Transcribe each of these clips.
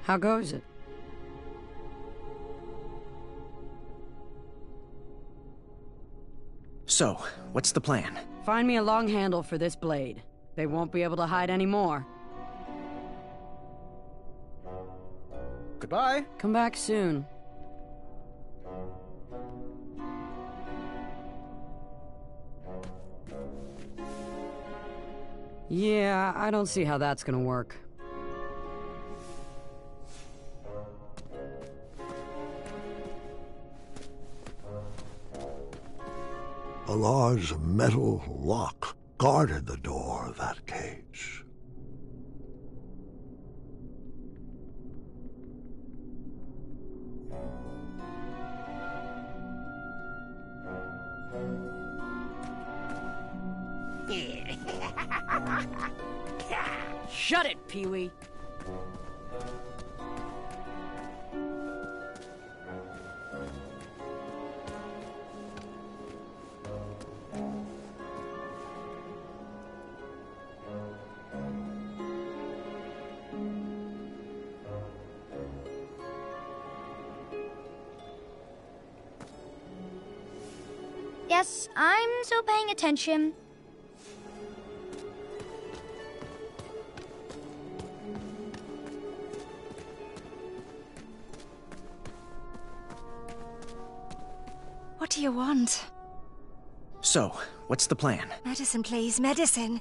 How goes it? So, what's the plan? Find me a long handle for this blade. They won't be able to hide anymore. Goodbye. Come back soon. Yeah, I don't see how that's gonna work. A large metal lock guarded the door of that cage. Shut it, Pee-wee! Yes, I'm still paying attention. What do you want? So, what's the plan? Medicine, please, medicine.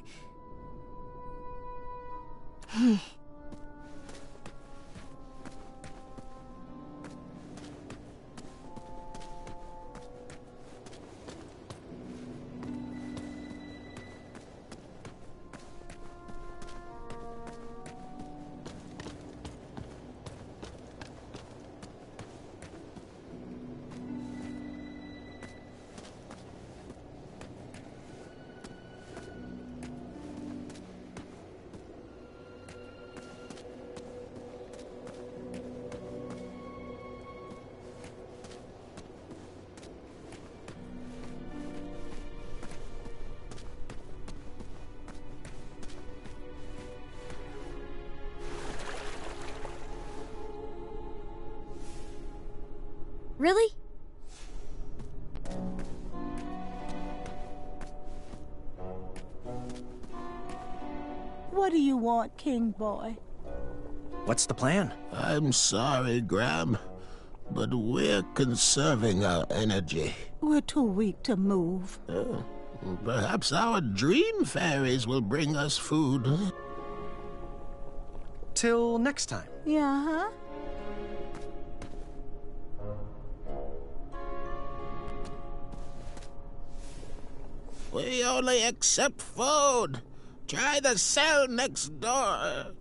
Really? What do you want, King Boy? What's the plan? I'm sorry, Graham, but we're conserving our energy. We're too weak to move. Perhaps our dream fairies will bring us food. Till next time. Yeah, huh? We only accept food. Try the cell next door.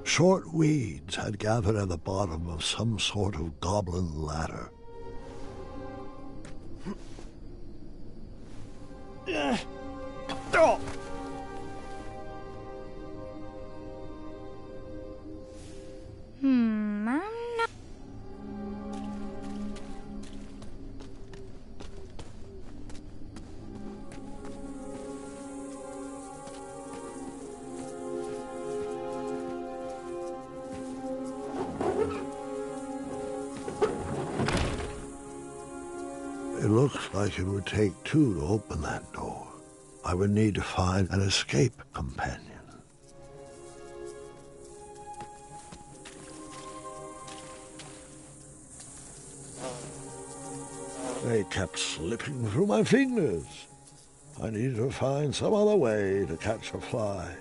Short weeds had gathered at the bottom of some sort of goblin ladder. I'm not... It looks like it would take two to open that door. I would need to find an escape companion. They kept slipping through my fingers. I needed to find some other way to catch a fly.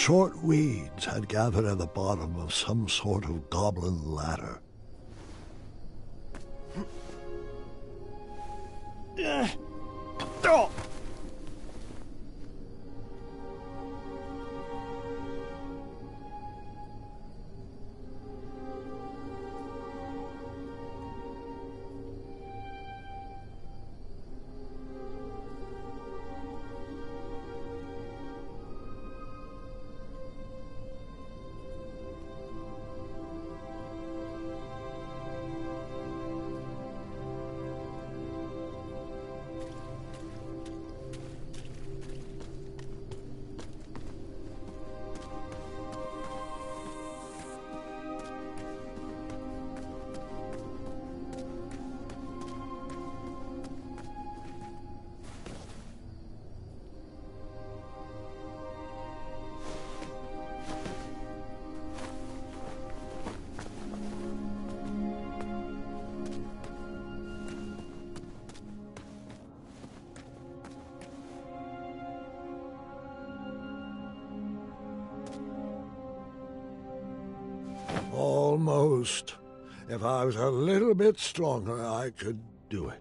Short weeds had gathered at the bottom of some sort of goblin ladder. Almost. If I was a little bit stronger, I could do it.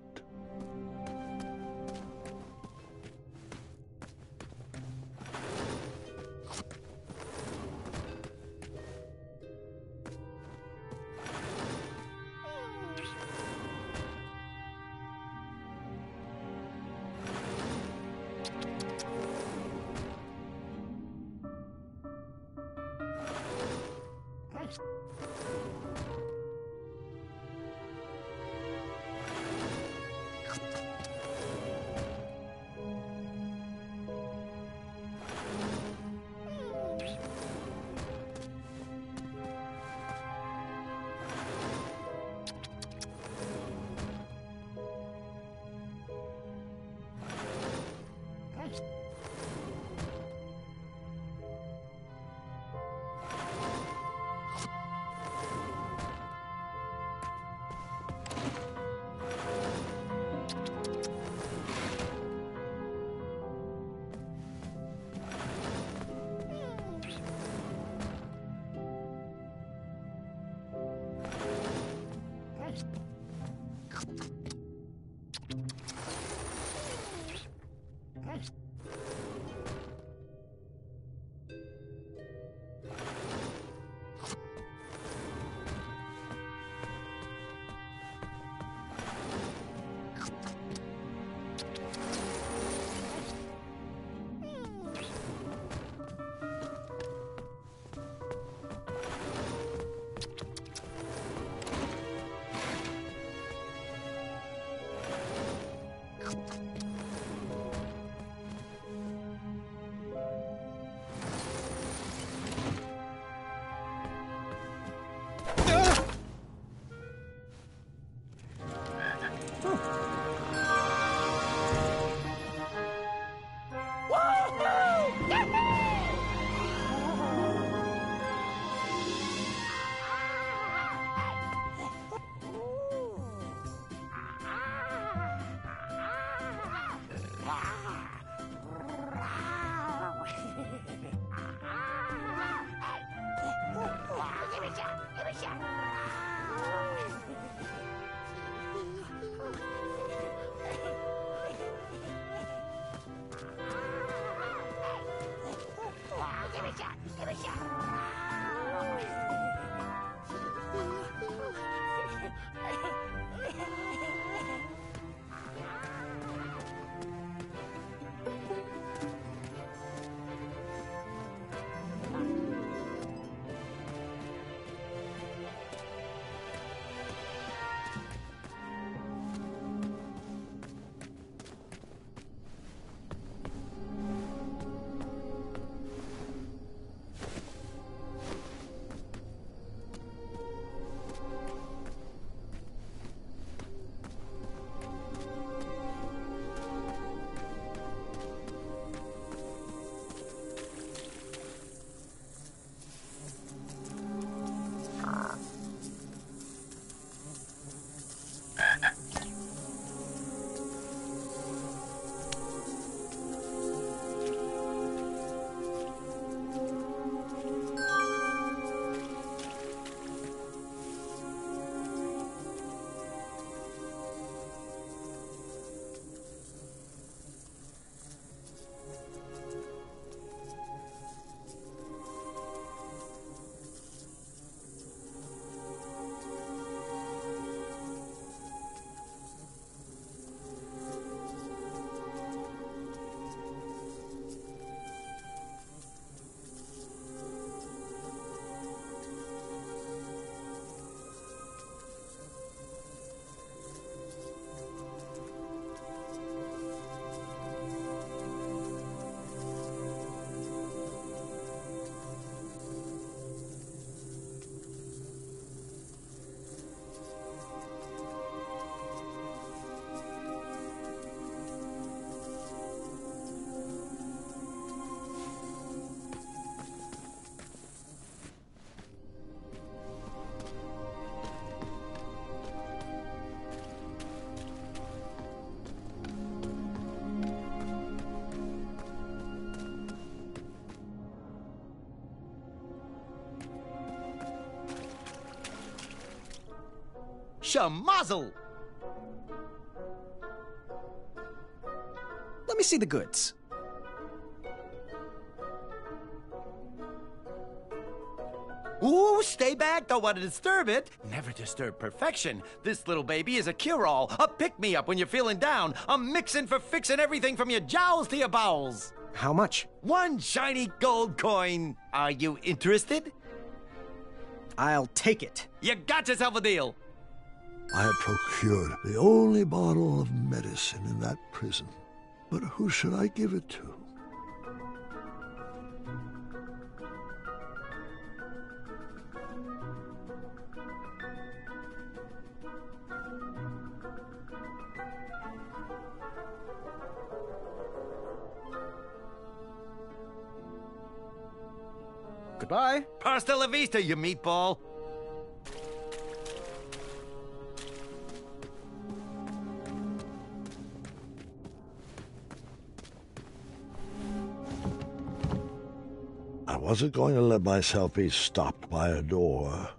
Shamazel! Let me see the goods. Ooh, stay back, don't want to disturb it. Never disturb perfection. This little baby is a cure-all, a pick-me-up when you're feeling down, a mixin' for fixing everything from your jowls to your bowels. How much? 1 shiny gold coin. Are you interested? I'll take it. You got yourself a deal. I had procured the only bottle of medicine in that prison. But who should I give it to? Goodbye. Hasta la vista, you meatball. I wasn't going to let myself be stopped by a door.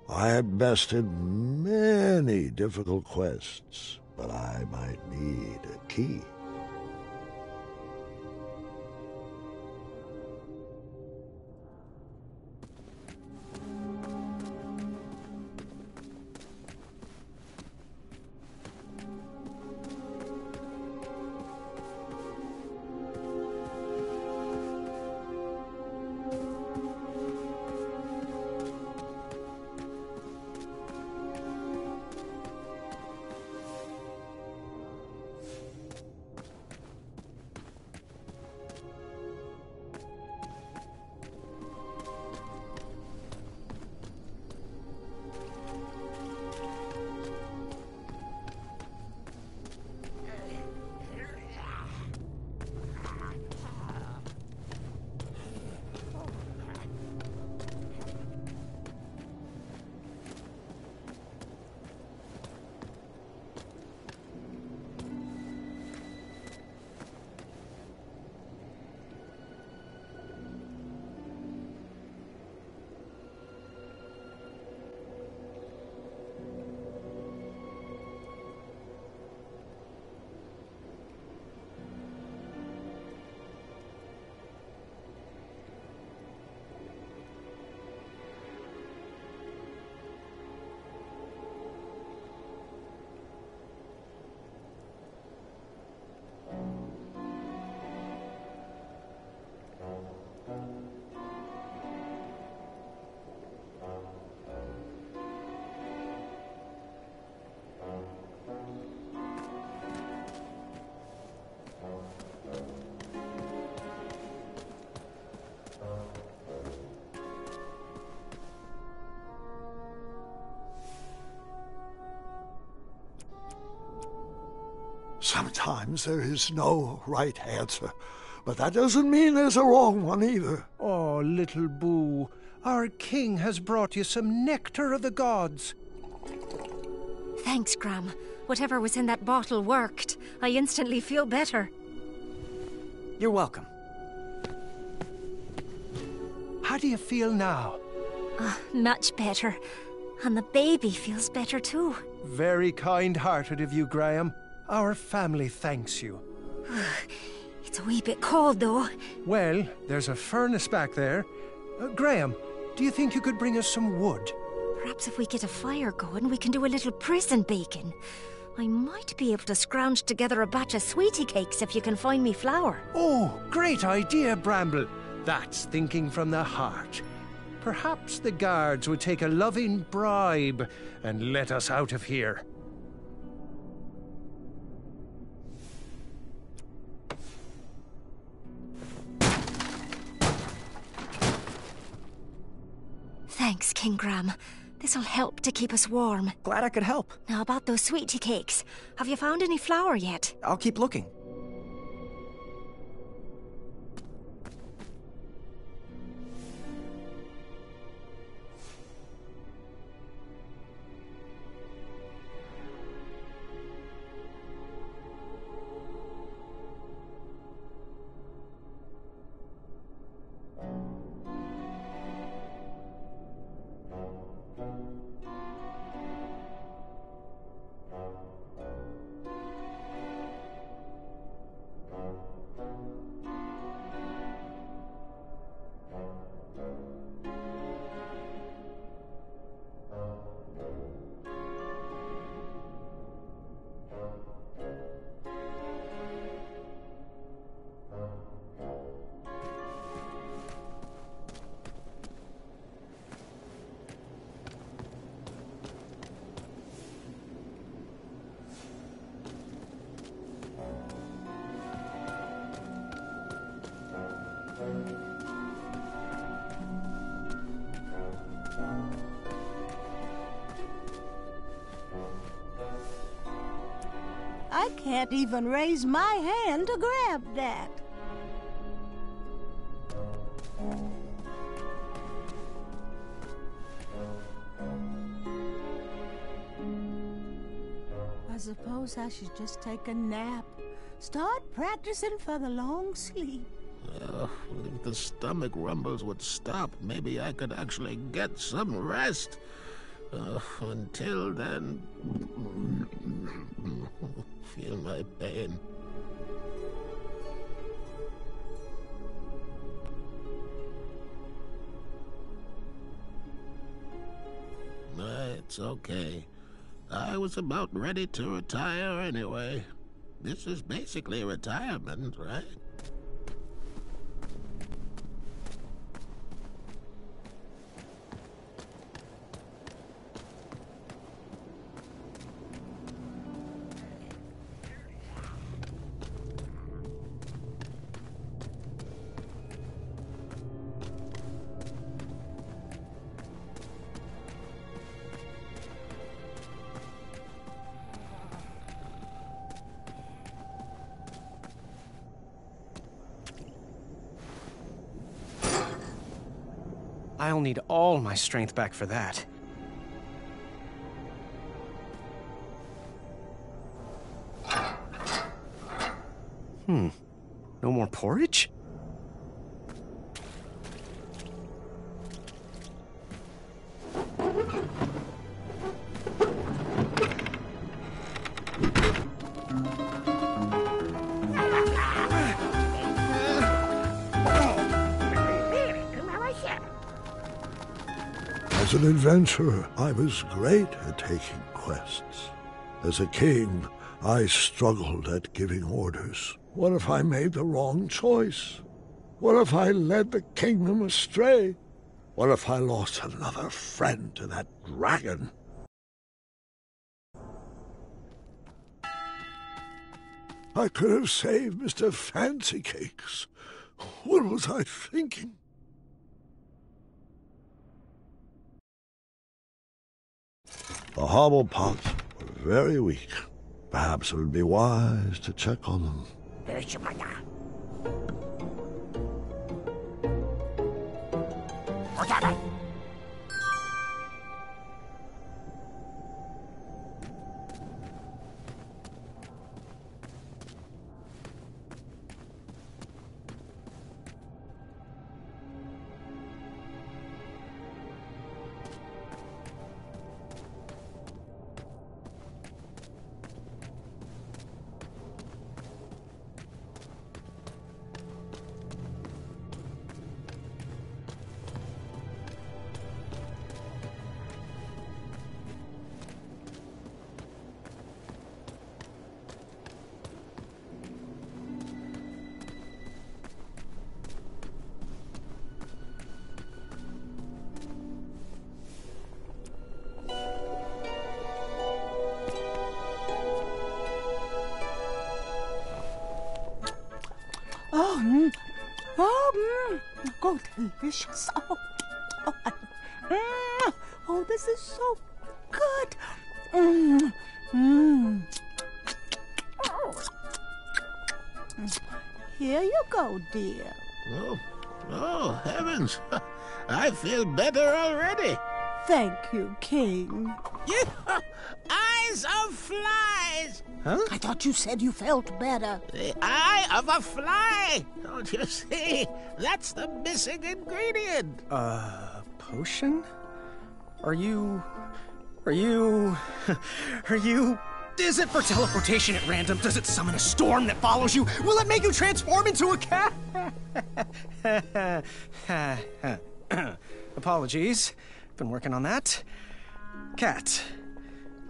I had bested many difficult quests, but I might need a key. Sometimes there is no right answer, but that doesn't mean there's a wrong one either. Oh, little Boo, our king has brought you some nectar of the gods. Thanks, Gram. Whatever was in that bottle worked. I instantly feel better. You're welcome. How do you feel now? Much better. And the baby feels better too. Very kind-hearted of you, Graham. Our family thanks you. It's a wee bit cold, though. Well, there's a furnace back there. Graham, do you think you could bring us some wood? Perhaps if we get a fire going, we can do a little prison baking. I might be able to scrounge together a batch of sweetie cakes if you can find me flour. Oh, great idea, Bramble. That's thinking from the heart. Perhaps the guards would take a loving bribe and let us out of here. Thanks, King Gram. This'll help to keep us warm. Glad I could help. Now about those sweetie cakes. Have you found any flour yet? I'll keep looking. I can't even raise my hand to grab that. I suppose I should just take a nap. Start practicing for the long sleep. If the stomach rumbles would stop, maybe I could actually get some rest. Until then... Feel my pain. It's okay. I was about ready to retire anyway. This is basically retirement, right? I'll need all my strength back for that. No more porridge? As an adventurer, I was great at taking quests. As a king, I struggled at giving orders. What if I made the wrong choice? What if I led the kingdom astray? What if I lost another friend to that dragon? I could have saved Mr. Fancy Cakes. What was I thinking? The Hobblepots were very weak. Perhaps it would be wise to check on them. Oh, delicious. Oh, this is so good. Here you go, dear. Oh, heavens. I feel better already. Thank you, King. Eyes of flies! Huh? I thought you said you felt better. The eye of a fly! Don't you see? That's the missing ingredient. Potion? Are you... Is it for teleportation at random? Does it summon a storm that follows you? Will it make you transform into a cat? Apologies. Been working on that. Cat,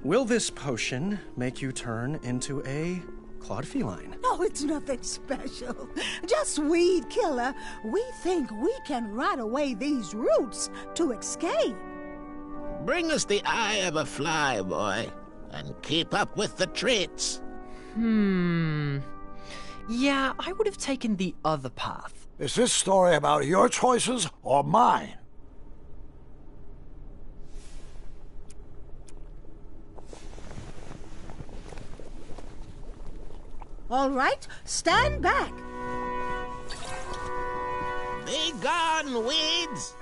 will this potion make you turn into a clawed feline? No, it's nothing special. Just weed killer. We think we can rot away these roots to escape. Bring us the eye of a fly, boy, and keep up with the treats. Yeah, I would have taken the other path. Is this story about your choices or mine? All right, stand back. Be gone, weeds!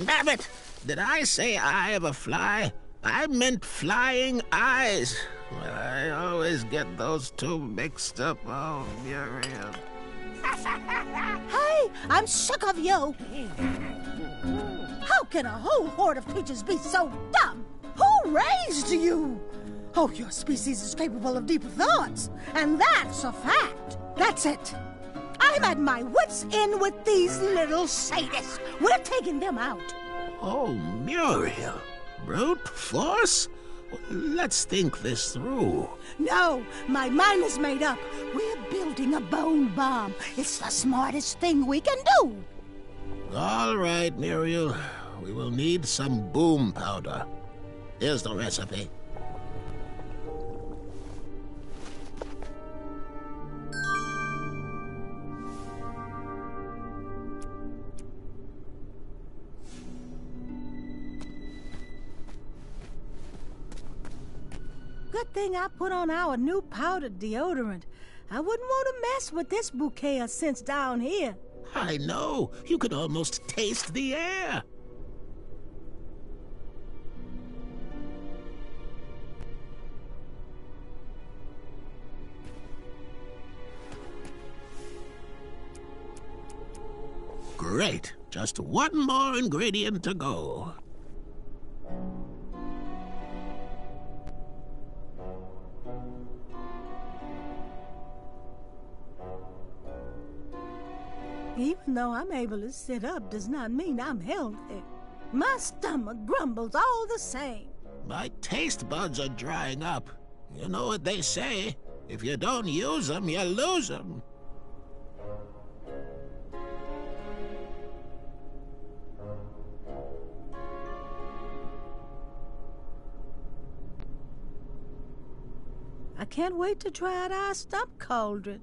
Damn it! Did I say eye of a fly? I meant flying eyes. Well, I always get those two mixed up. Oh, Muriel. Hey, I'm sick of you. How can a whole horde of creatures be so dumb? Who raised you? Oh, your species is capable of deeper thoughts, and that's a fact. That's it. I'm at my wits' end with these little sadists. We're taking them out. Oh, Muriel. Brute force? Let's think this through. No, my mind is made up. We're building a bone bomb. It's the smartest thing we can do. All right, Muriel. We will need some boom powder. Here's the recipe. Good thing I put on our new powdered deodorant. I wouldn't want to mess with this bouquet of scents down here. I know. You could almost taste the air. Great. Just one more ingredient to go. Even though I'm able to sit up does not mean I'm healthy. My stomach grumbles all the same. My taste buds are drying up. You know what they say. If you don't use them, you lose them. I can't wait to try out our stump cauldron.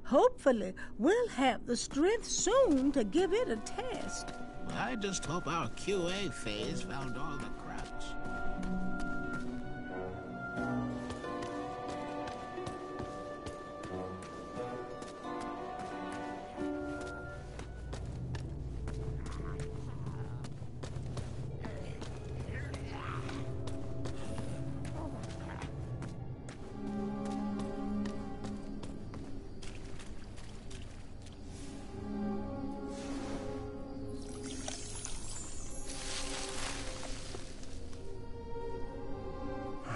Hopefully, we'll have the strength soon to give it a test. I just hope our QA phase found all the cracks.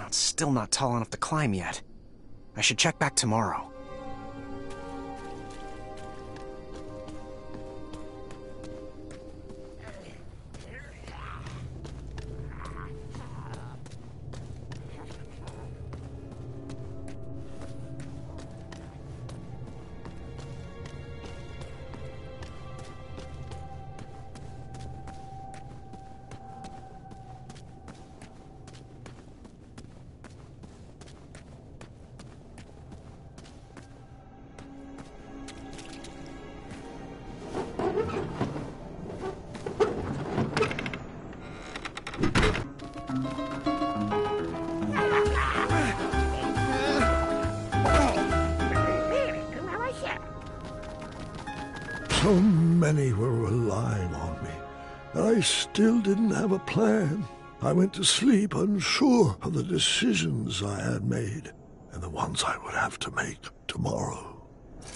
It's still not tall enough to climb yet. I should check back tomorrow. So many were relying on me, and I still didn't have a plan. I went to sleep unsure of the decisions I had made and the ones I would have to make tomorrow.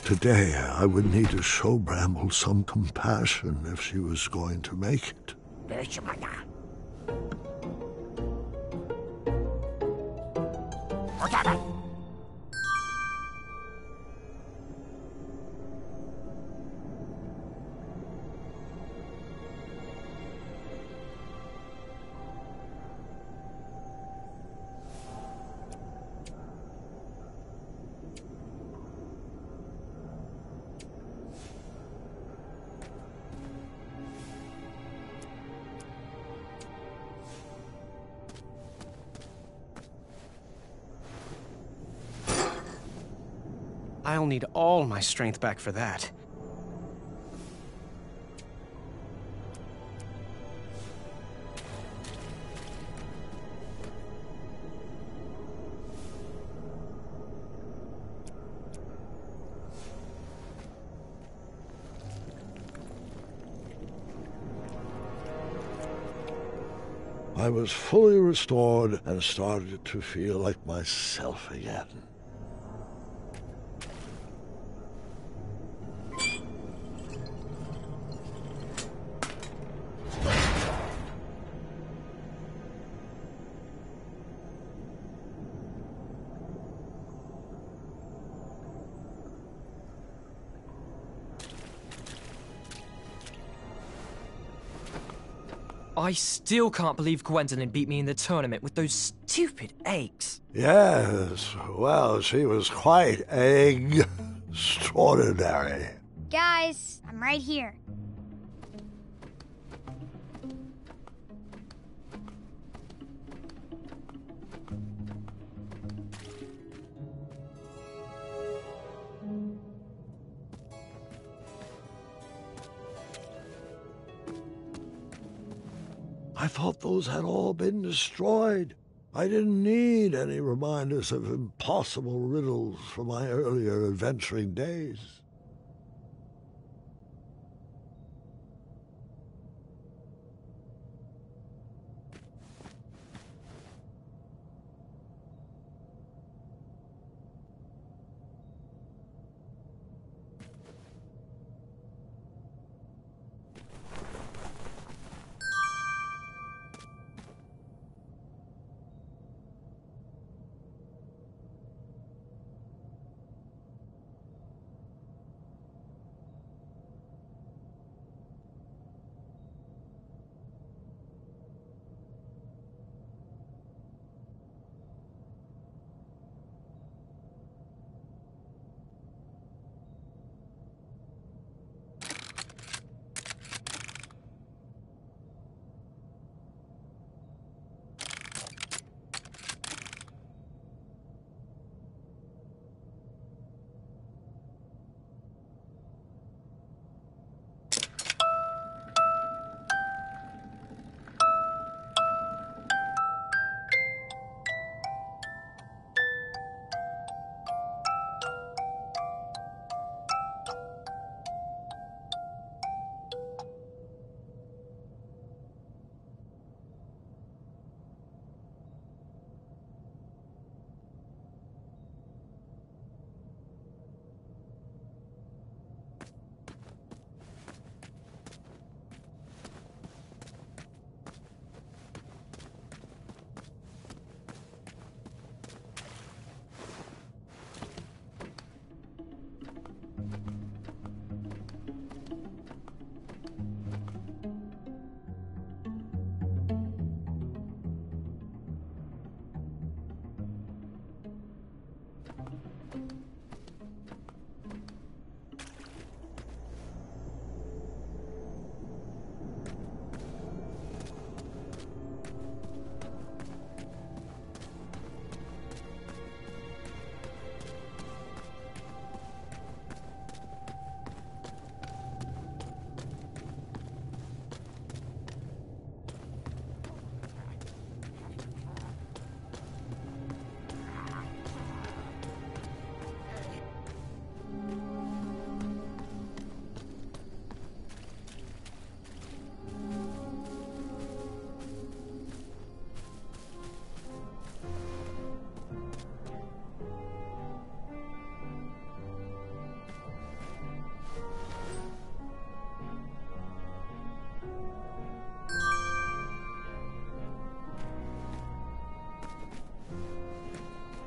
Today, I would need to show Bramble some compassion if she was going to make it. I'll need all my strength back for that. I was fully restored and started to feel like myself again. I still can't believe Gwendolyn beat me in the tournament with those stupid eggs. Yes, well, she was quite extraordinary. Guys, I'm right here. I thought those had all been destroyed. I didn't need any reminders of impossible riddles from my earlier adventuring days.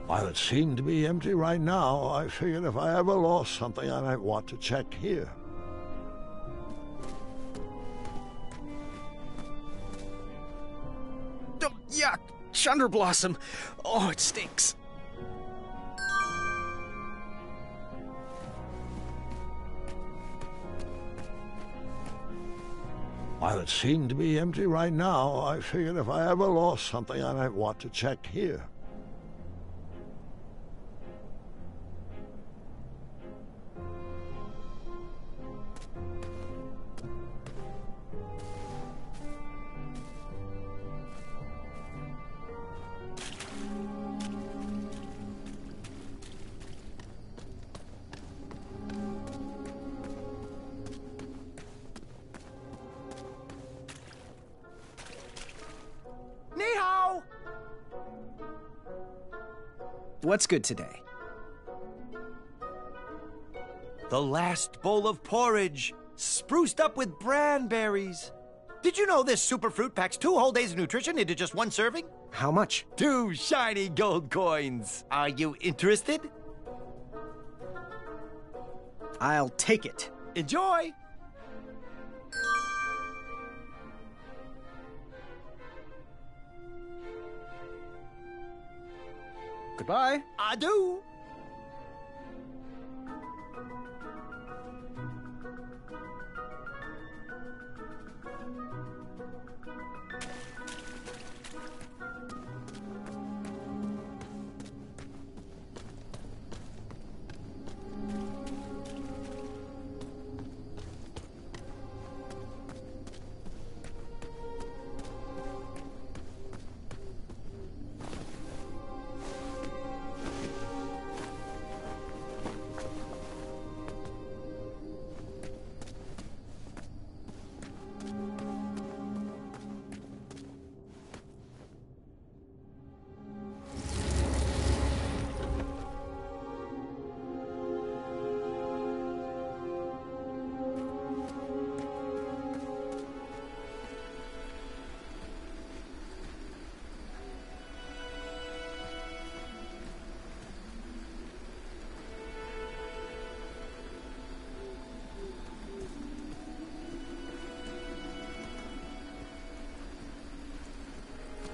While it seemed to be empty right now, I figured if I ever lost something, I might want to check here. Oh, yuck! Chunderblossom! Oh, it stinks. While it seemed to be empty right now, I figured if I ever lost something, I might want to check here. What's good today? The last bowl of porridge, spruced up with branberries. Did you know this superfruit packs 2 whole days of nutrition into just 1 serving? How much? 2 shiny gold coins. Are you interested? I'll take it. Enjoy! Goodbye. Adieu!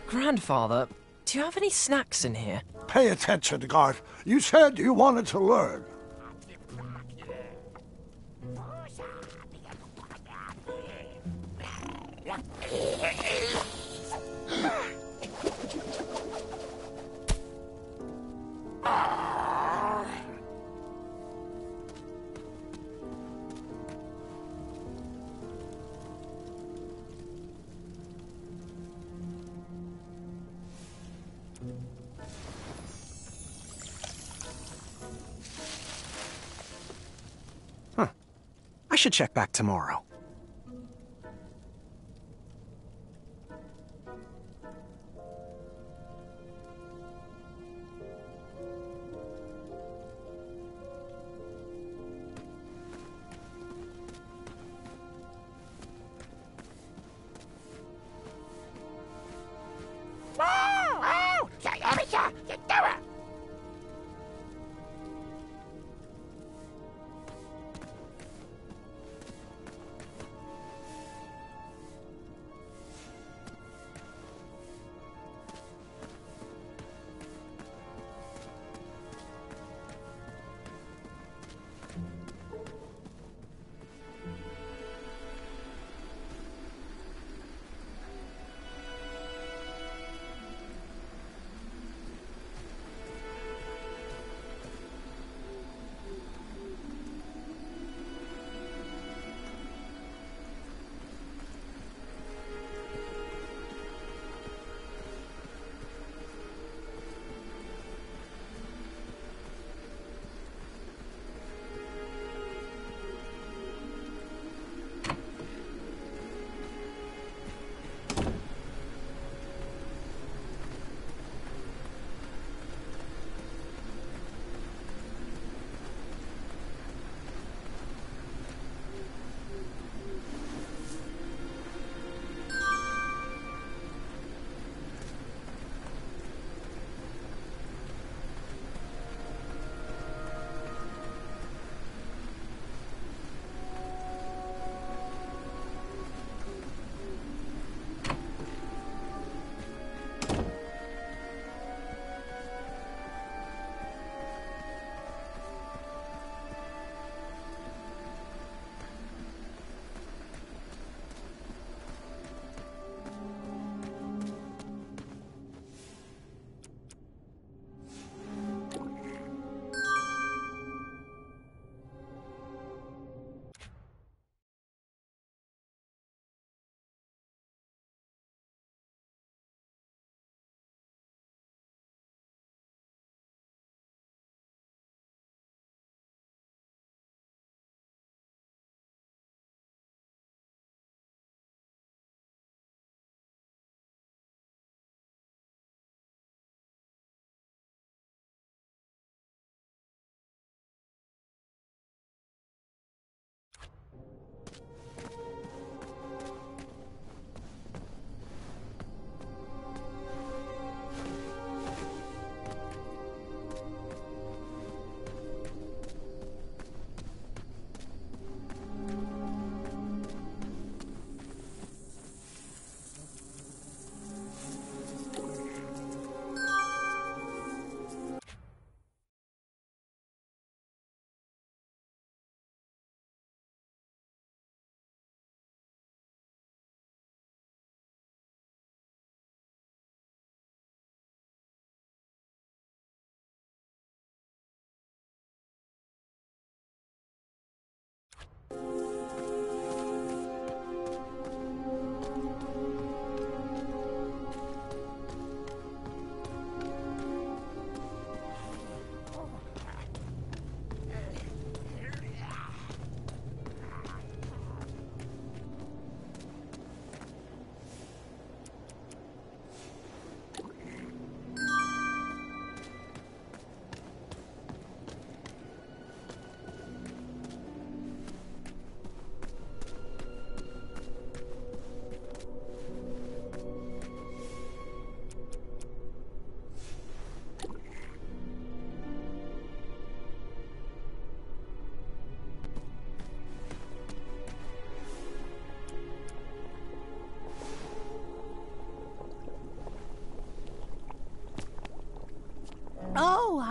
Grandfather, do you have any snacks in here? Pay attention, Gart. You said you wanted to learn. I should check back tomorrow.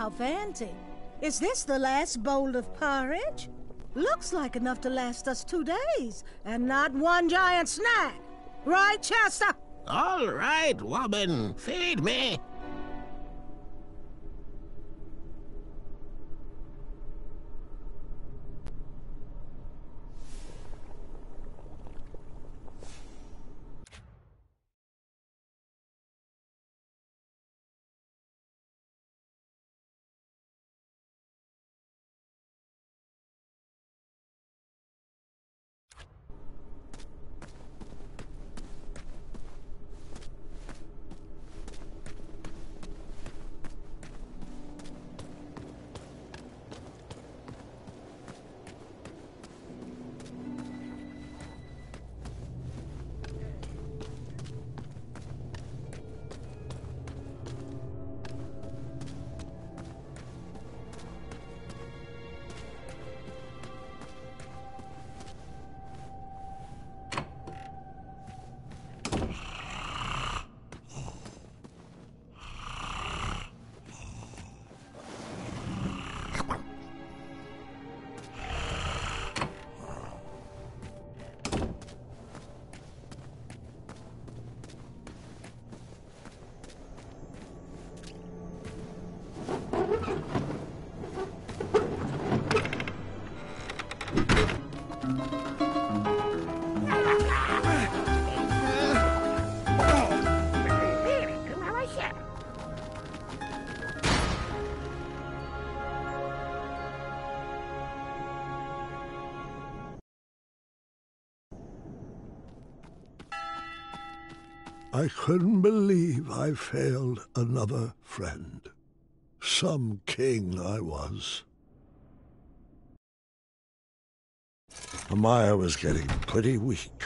how fancy. Is this the last bowl of porridge? Looks like enough to last us 2 days, and not one giant snack. Right, Chester? All right, woman, feed me. I couldn't believe I failed another friend. Some king I was. Amaya was getting pretty weak.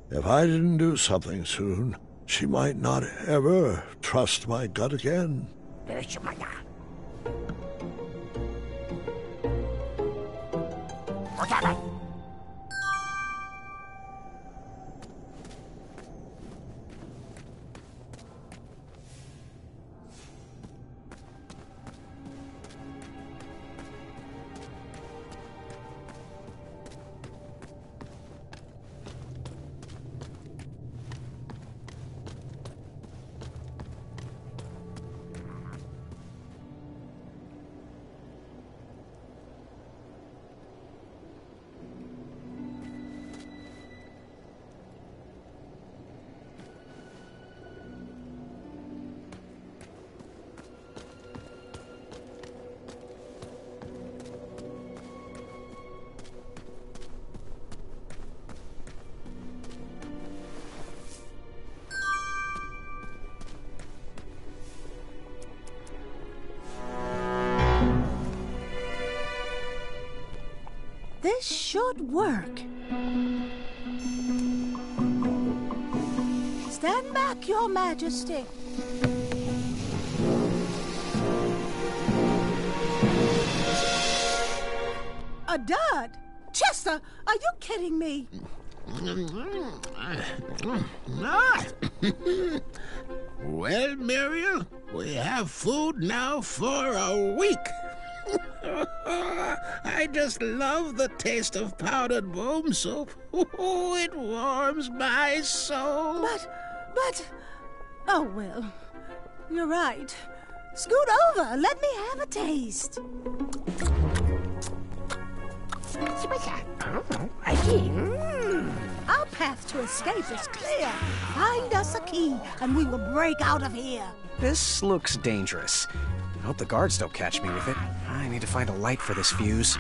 If I didn't do something soon, she might not ever trust my gut again. This should work. Stand back, Your Majesty. A dud? Chester, are you kidding me? Well, Muriel, we have food now for a week. I just love the taste of powdered bone soup. Oh, it warms my soul. But... Oh, well, you're right. Scoot over. Let me have a taste. Our path to escape is clear. Find us a key, and we will break out of here. This looks dangerous. I hope the guards don't catch me with it. I need to find a light for this fuse.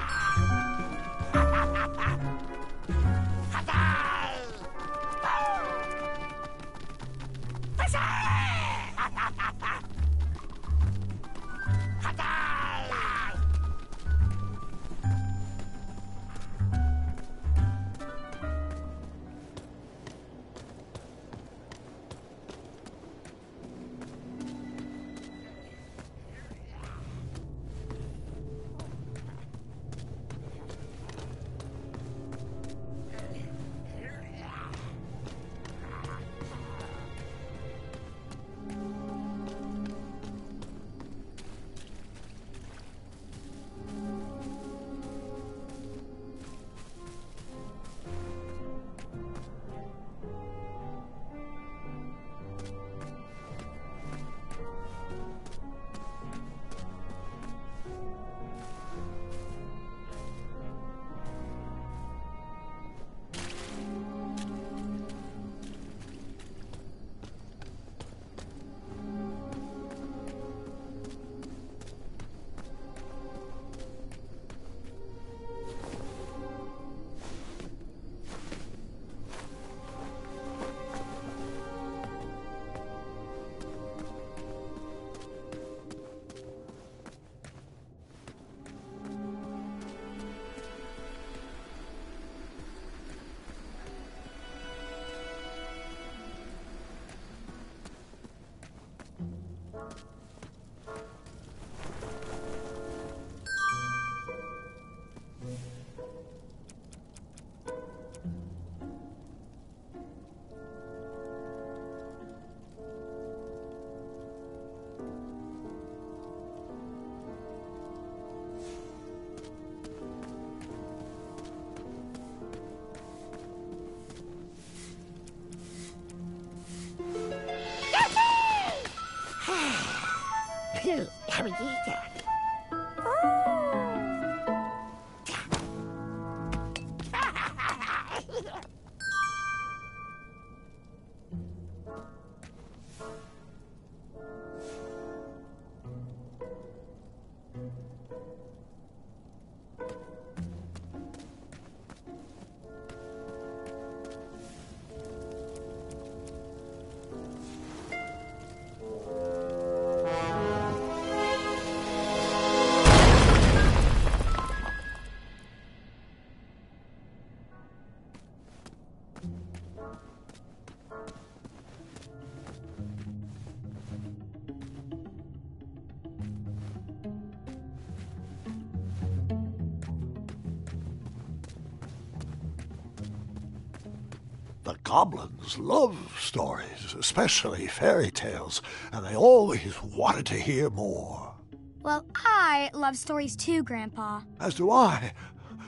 The goblins love stories, especially fairy tales, and they always wanted to hear more. Well, I love stories too, Grandpa. As do I.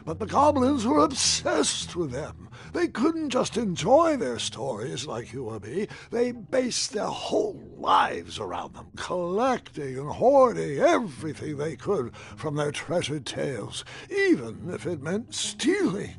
But the goblins were obsessed with them. They couldn't just enjoy their stories like you or me. They based their whole lives around them, collecting and hoarding everything they could from their treasured tales, even if it meant stealing.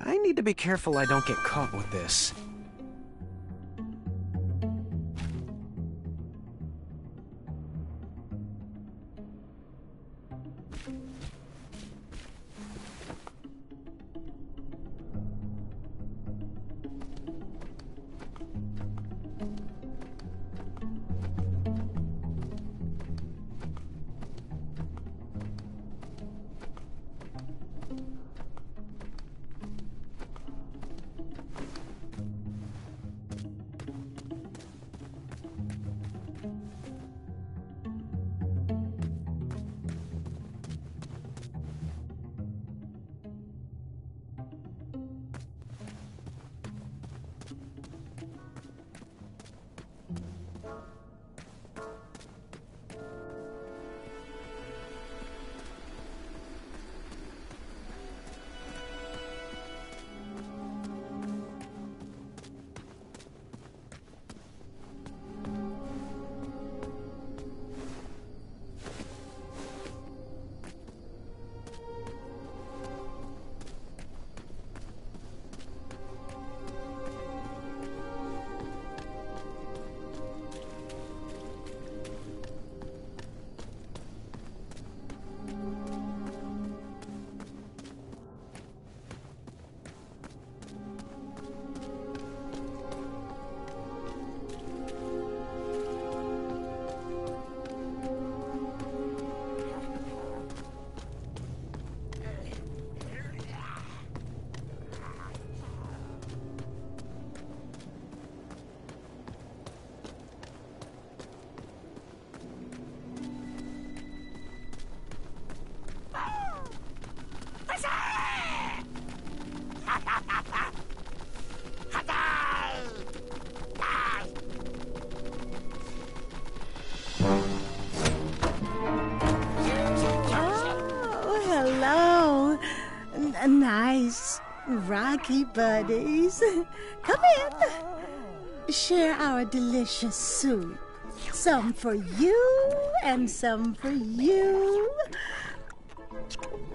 I need to be careful I don't get caught with this. Nice, rocky buddies. Come in. Share our delicious soup. Some for you and some for you.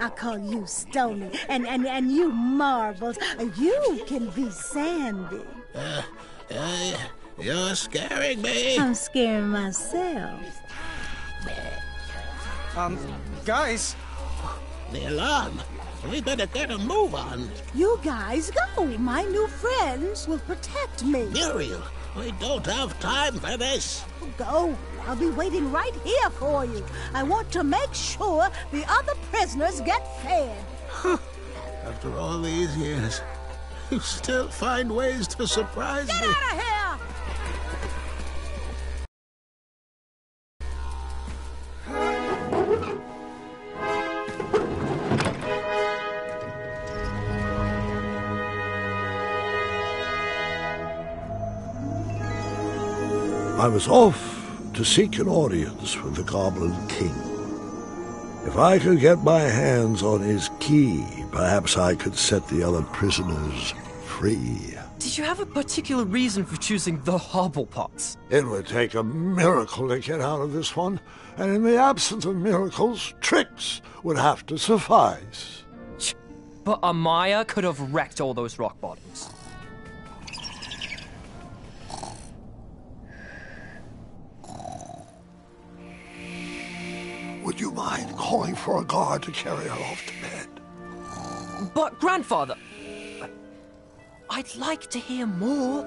I'll call you Stony, and you Marbles. You can be Sandy. You're scaring me. I'm scaring myself. Guys, The alarm. We better get a move on. You guys go. My new friends will protect me. Muriel, we don't have time for this. Go. I'll be waiting right here for you. I want to make sure the other prisoners get fed. After all these years, you still find ways to surprise Get me. out of here! I was off to seek an audience with the Goblin King. If I could get my hands on his key, perhaps I could set the other prisoners free. Did you have a particular reason for choosing the Hobblepots? It would take a miracle to get out of this one, and in the absence of miracles, tricks would have to suffice. But Amaya could have wrecked all those rock bottoms. Would you mind calling for a guard to carry her off to bed? But, Grandfather, I'd like to hear more.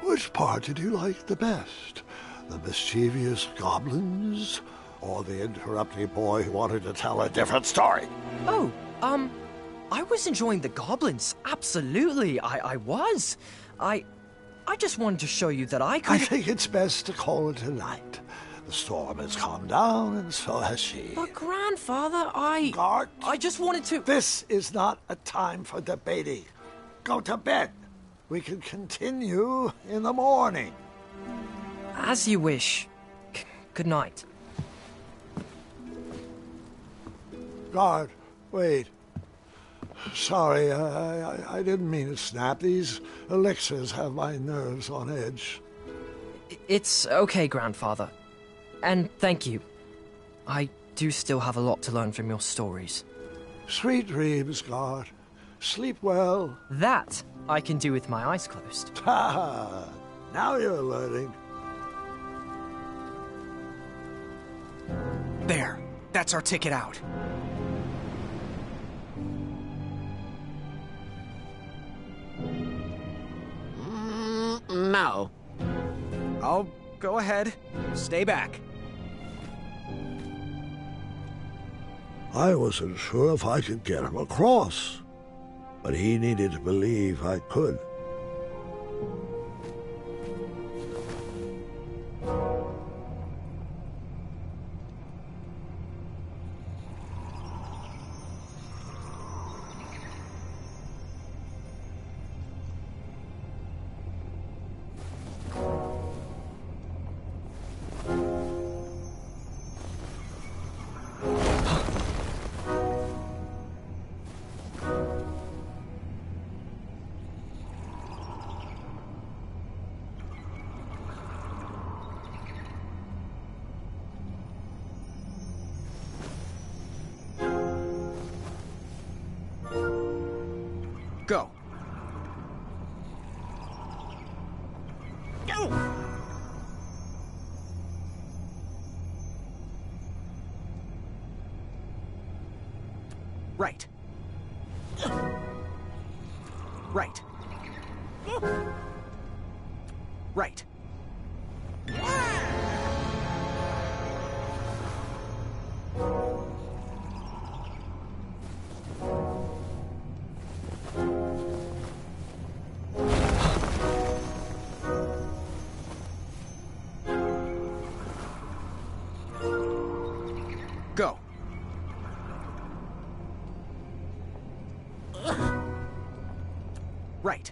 Which part did you like the best? The mischievous goblins? Or the interrupting boy who wanted to tell a different story? Oh, I was enjoying the goblins. Absolutely, I was. I just wanted to show you that I could... I think it's best to call it a night. The storm has calmed down, and so has she. But, Grandfather, Guard! I just wanted to... This is not a time for debating. Go to bed. We can continue in the morning. As you wish. Good night. Guard, wait. Sorry, I didn't mean to snap. These elixirs have my nerves on edge. It's okay, Grandfather. And thank you. I do still have a lot to learn from your stories. Sweet dreams, Guard. Sleep well. That I can do with my eyes closed. Ha! Now you're learning. there. That's our ticket out. No. Oh, go ahead. Stay back. I wasn't sure if I could get him across, but he needed to believe I could. Go. Right. Right. Right. Go. Right.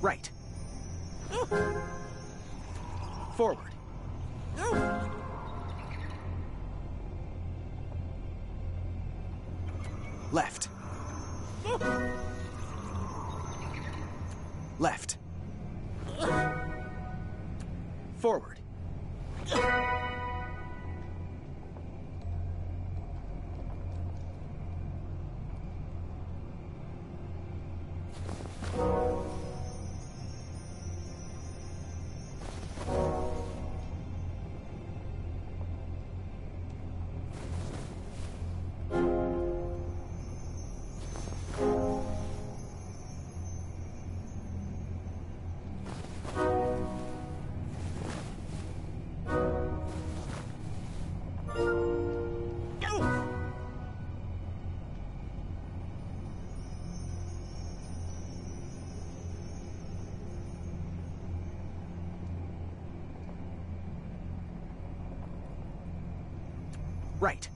Right. Forward. Left. Left. Forward. Right.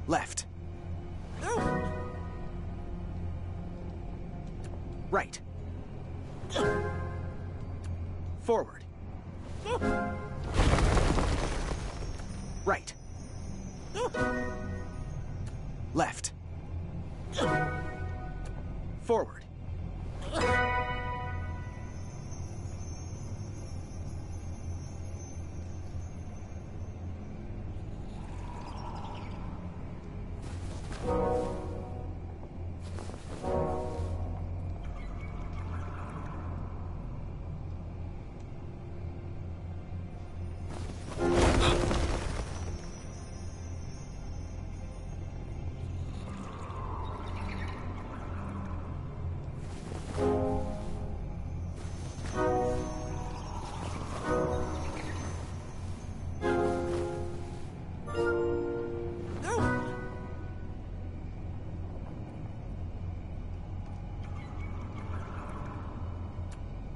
Left. Right. Forward. Right. Left. Forward.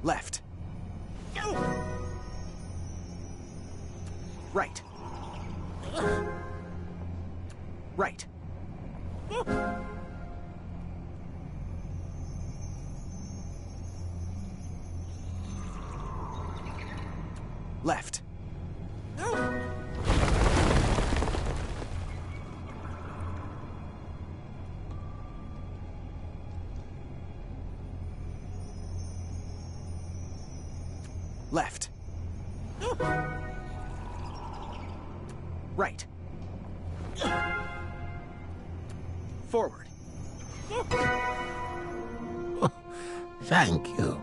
Left. Right. Right. Left. Left. Right. Forward. Thank you.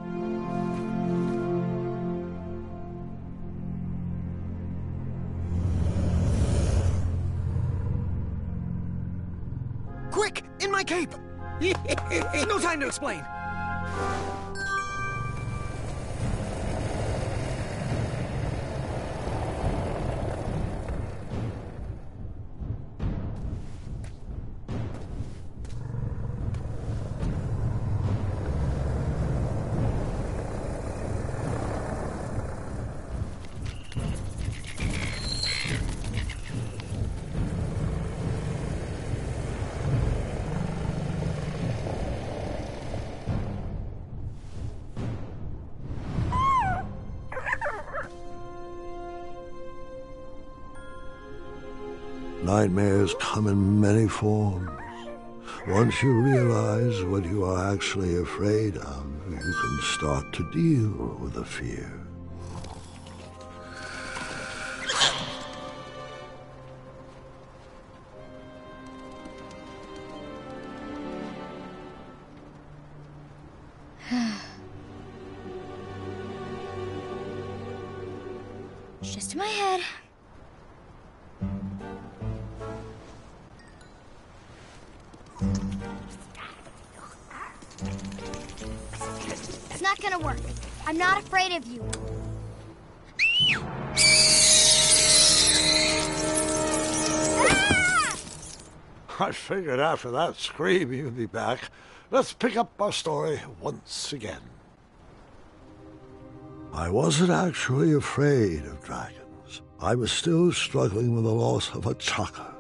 Quick! In my cape! No time to explain! Nightmares come in many forms. Once you realize what you are actually afraid of, you can start to deal with the fear. It's just in my head. It's not gonna work. I'm not afraid of you. I figured after that scream you'd be back. Let's pick up our story once again. I wasn't actually afraid of dragons. I was still struggling with the loss of a chakra.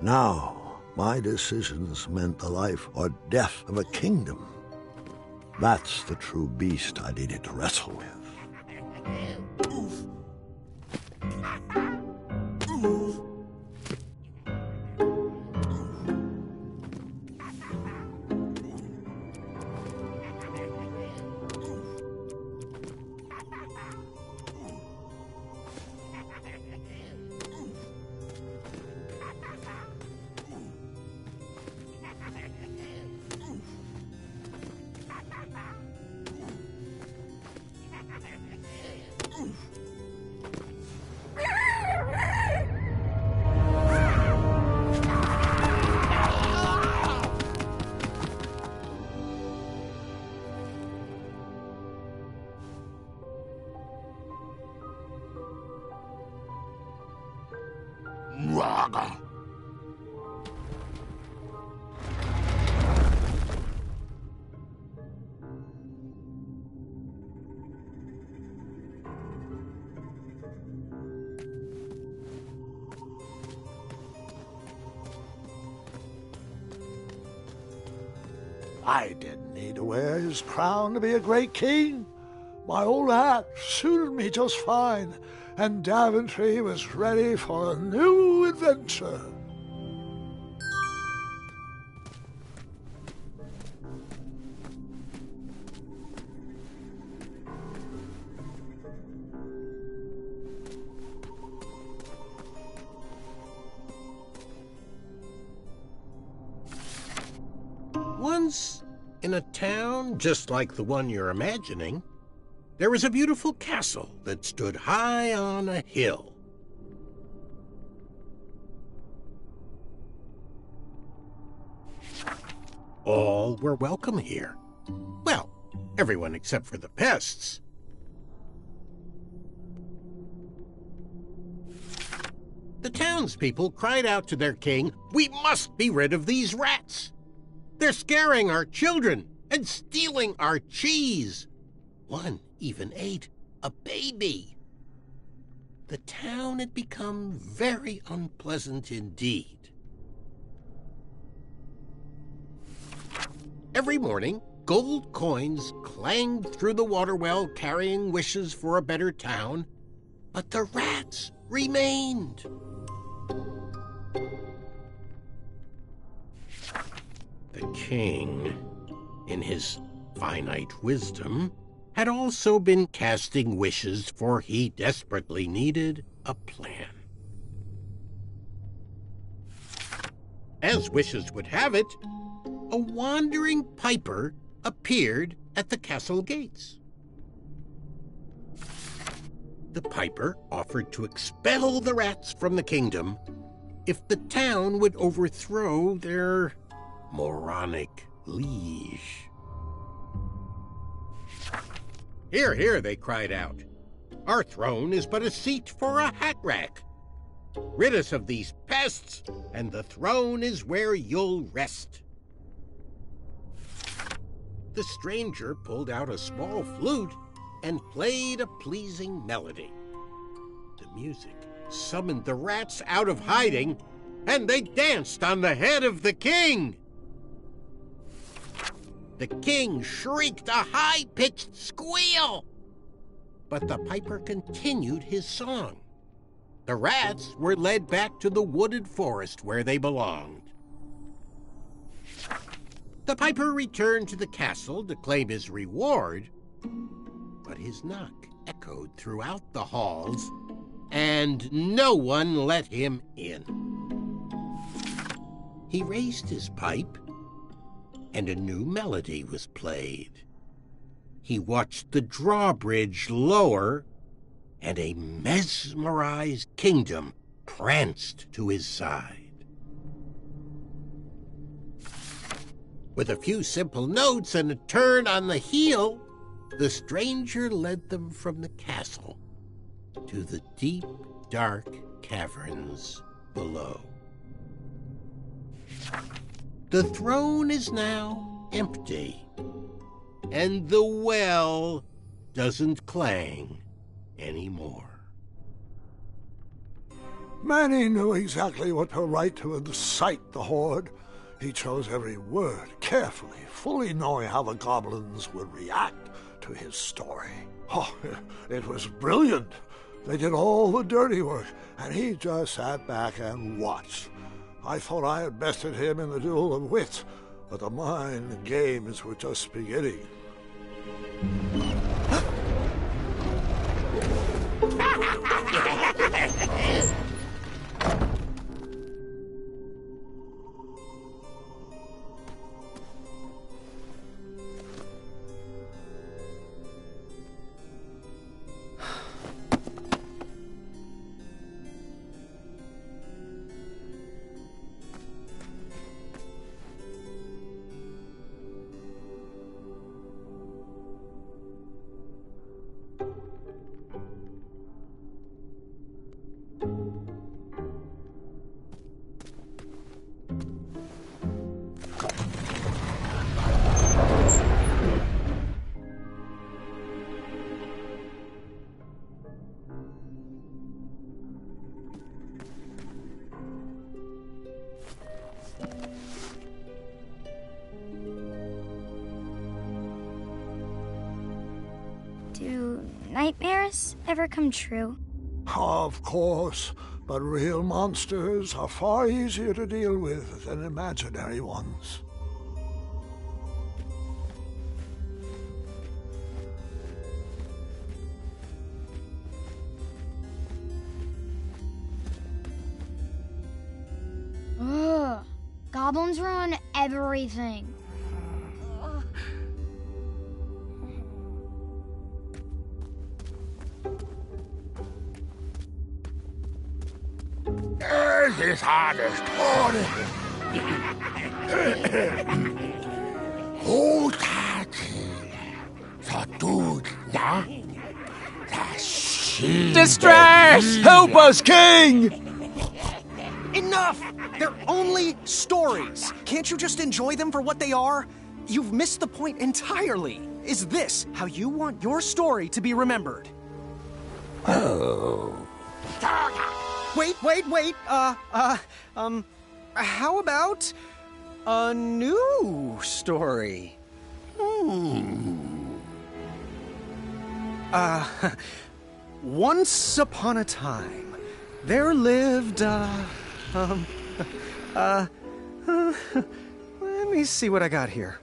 Now, my decisions meant the life or death of a kingdom. That's the true beast I needed to wrestle with. I didn't need to wear his crown to be a great king. My old hat suited me just fine, and Daventry was ready for a new adventure. Once, in a town just like the one you're imagining, there was a beautiful castle that stood high on a hill. All were welcome here. Well, everyone except for the pests. The townspeople cried out to their king, "We must be rid of these rats! They're scaring our children and stealing our cheese. One even ate a baby." The town had become very unpleasant indeed. Every morning, gold coins clanged through the water well carrying wishes for a better town, but the rats remained. The king, in his finite wisdom, had also been casting wishes, for he desperately needed a plan. As wishes would have it, a wandering piper appeared at the castle gates. The piper offered to expel the rats from the kingdom if the town would overthrow their moronic liege. "Hear, hear," they cried out. "Our throne is but a seat for a hat rack. Rid us of these pests, and the throne is where you'll rest." The stranger pulled out a small flute and played a pleasing melody. The music summoned the rats out of hiding, and they danced on the head of the king. The king shrieked a high-pitched squeal, but the piper continued his song. The rats were led back to the wooded forest where they belonged. The piper returned to the castle to claim his reward, but his knock echoed throughout the halls, and no one let him in. He raised his pipe, and a new melody was played. He watched the drawbridge lower, and a mesmerized kingdom pranced to his side. With a few simple notes and a turn on the heel, the stranger led them from the castle to the deep, dark caverns below. The throne is now empty, and the well doesn't clang anymore. Manny knew exactly what to write to incite the horde. He chose every word carefully, fully knowing how the goblins would react to his story. Oh, it was brilliant. They did all the dirty work, and he just sat back and watched. I thought I had bested him in the duel of wits, but the mind games were just beginning. Do nightmares ever come true? Of course, but real monsters are far easier to deal with than imaginary ones. Ugh. Goblins ruin everything. Es ist alles toll. Distress! Help us, King! Enough! They're only stories. Can't you just enjoy them for what they are? You've missed the point entirely. Is this how you want your story to be remembered? Oh. Wait. How about a new story? Once upon a time, there lived, let me see what I got here.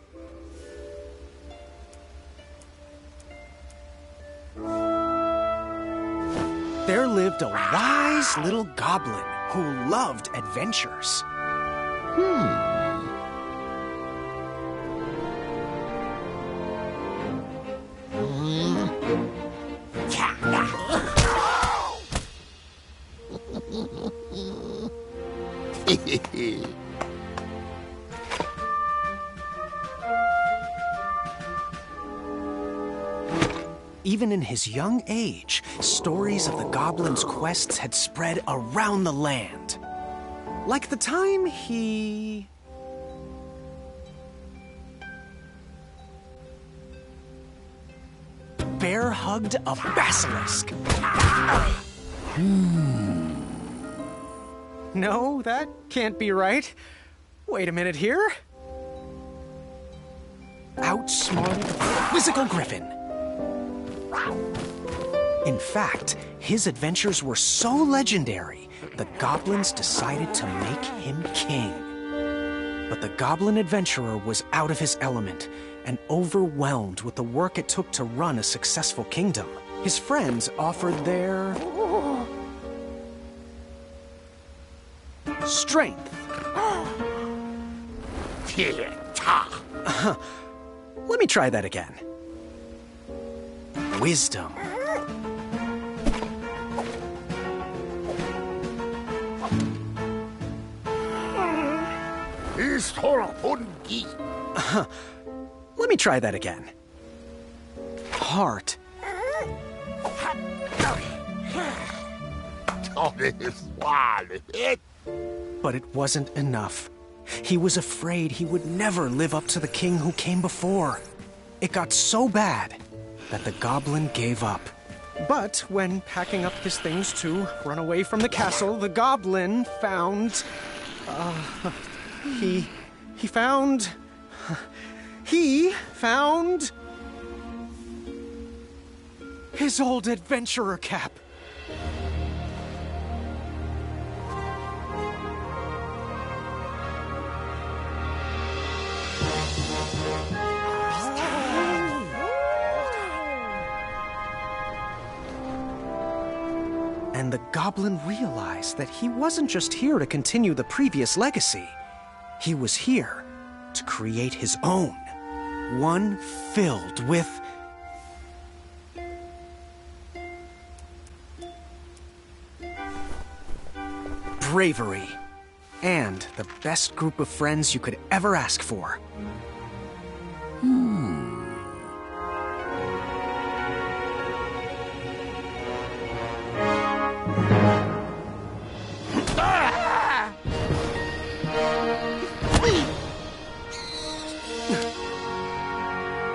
There lived a wise little goblin who loved adventures. Even in his young age, stories of the goblin's quests had spread around the land. Like the time he... bear-hugged a basilisk. No, that can't be right. Wait a minute here. Outsmarted a quizzical griffin. In fact, his adventures were so legendary, the goblins decided to make him king. But the goblin adventurer was out of his element and overwhelmed with the work it took to run a successful kingdom. His friends offered their... strength. Let me try that again. Wisdom. Let me try that again. Heart. But it wasn't enough. He was afraid he would never live up to the king who came before. It got so bad that the goblin gave up. But when packing up his things to run away from the castle, the goblin found... He found his old adventurer cap. And the goblin realized that he wasn't just here to continue the previous legacy. He was here to create his own. One filled with... bravery. And the best group of friends you could ever ask for.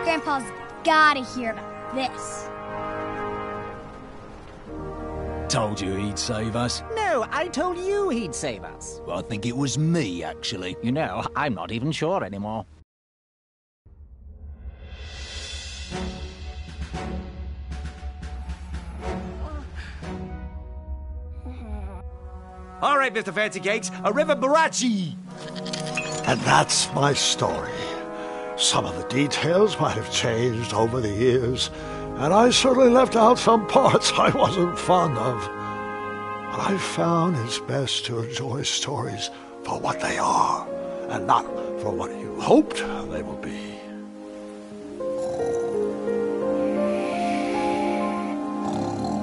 Grandpa's gotta hear about this. Told you he'd save us. No, I told you he'd save us. Well, I think it was me, actually. You know, I'm not even sure anymore. All right, Mr. Fancy Cakes, a river barachi. And that's my story. Some of the details might have changed over the years, and I certainly left out some parts I wasn't fond of. But I found it's best to enjoy stories for what they are, and not for what you hoped they will be.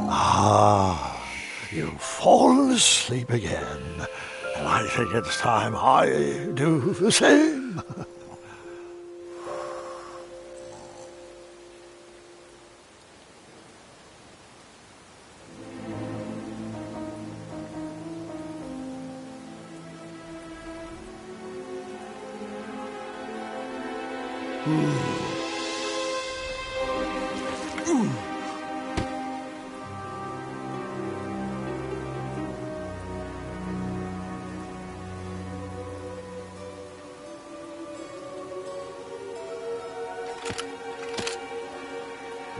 Ah, you've fallen asleep again, and I think it's time I do the same.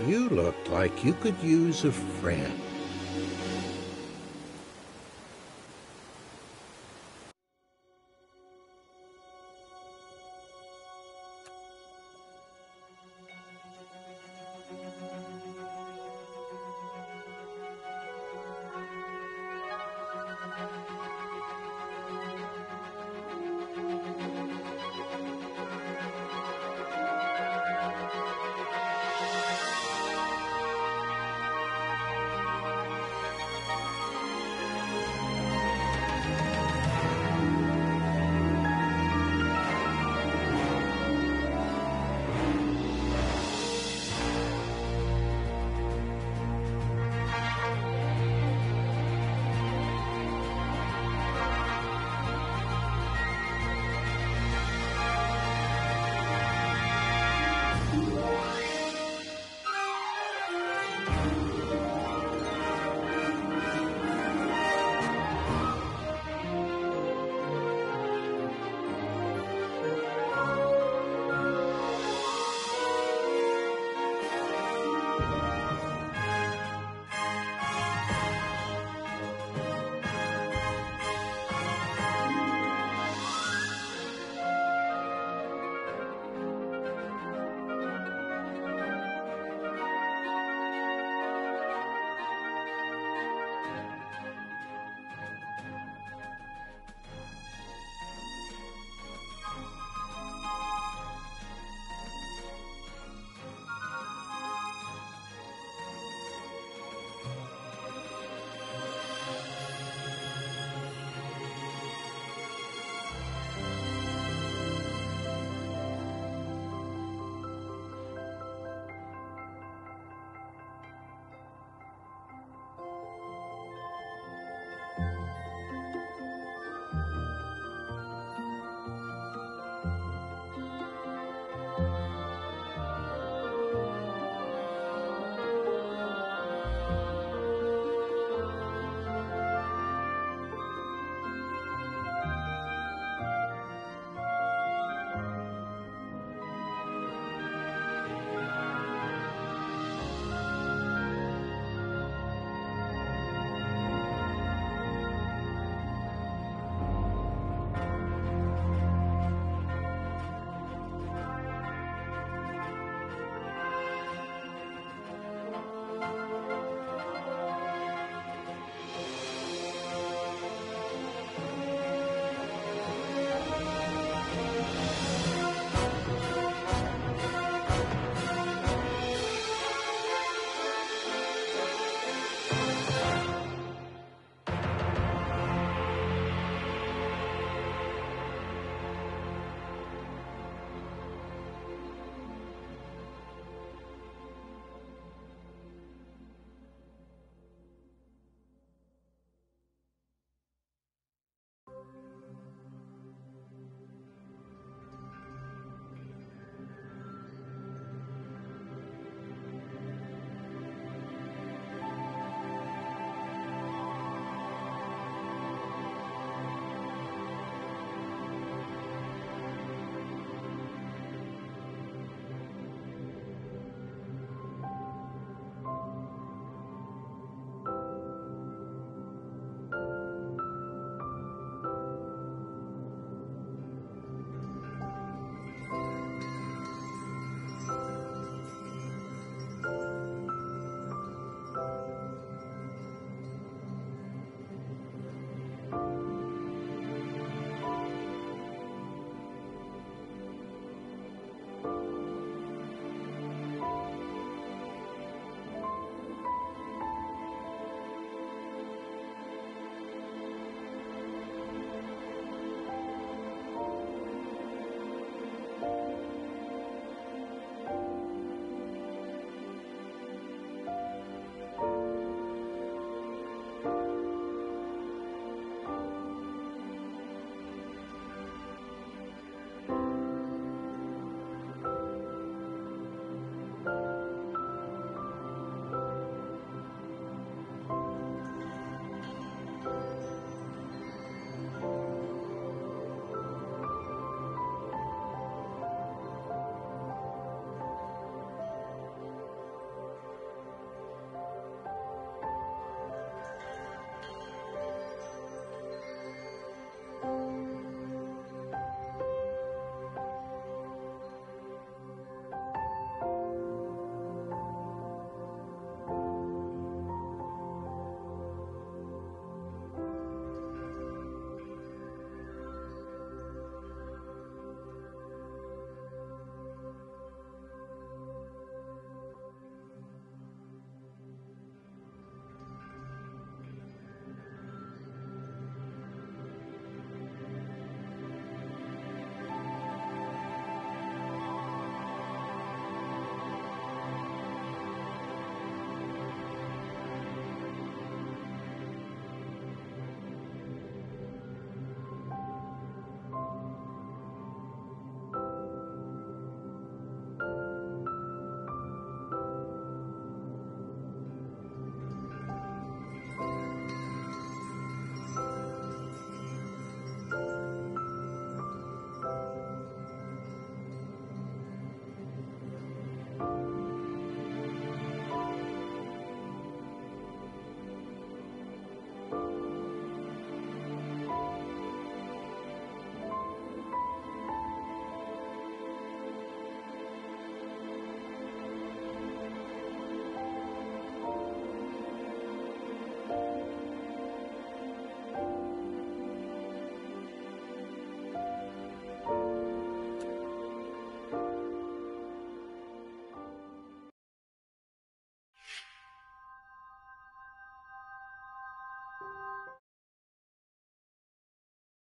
You look like you could use a friend.